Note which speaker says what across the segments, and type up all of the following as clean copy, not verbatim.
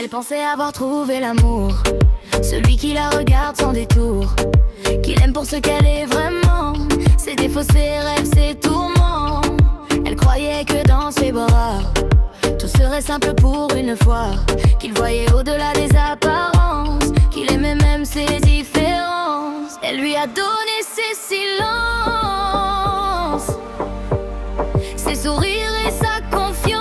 Speaker 1: Elle pensait avoir trouvé l'amour, celui qui la regarde sans détour, qui l'aime pour ce qu'elle est vraiment. Ses défauts, ses rêves, ses tourments. Elle croyait que dans ses bras tout serait simple pour une fois, qu'il voyait au-delà des apparences, qu'il aimait même ses différences. Elle lui a donné ses silences, ses sourires et sa confiance.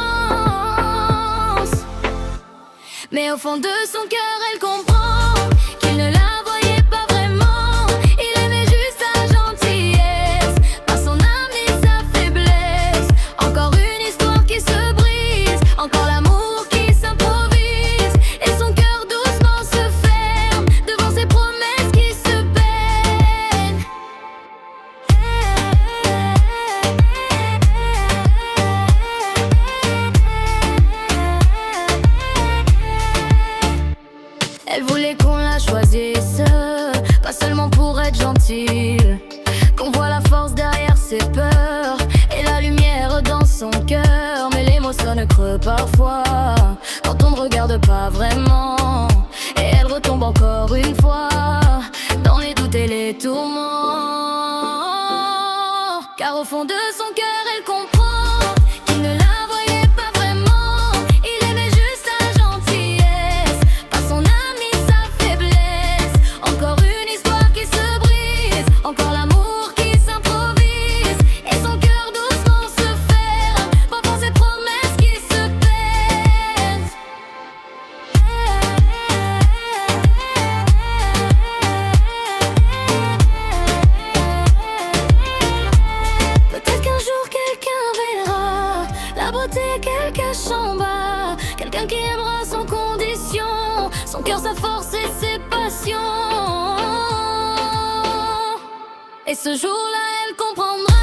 Speaker 1: Mais au fond de son cœur, elle comprend qu'il ne la voyait pas vraiment. Il aimait juste sa gentillesse, pas son âme ni sa faiblesse. Encore une histoire qui se brise, encore l'amour qui s'improvise, et son cœur doucement se ferme devant ses promesses qui se peinent. Elle voulait qu'on la choisisse, pas seulement pour être gentille, qu'on voit la force derrière ses peurs et la lumière dans son cœur. Mais les mots sonnent creux parfois quand on ne regarde pas vraiment, et elle retombe encore une fois dans les doutes et les tourments. Car au fond de son cœur, elle comprend qu'il ne la voyait pas vraiment. Il aimait juste sa gentillesse, pas son âme ni sa faiblesse. Encore une histoire qui se brise, encore l'amour qui s'improvise, et son cœur doucement se ferme devant ses promesses qui se perdent. Peut-être qu'un jour quelqu'un verra la beauté qu'elle cache en bas, quelqu'un qui aimera sans condition, son cœur, sa force et ses passions. Et ce jour-là, elle comprendra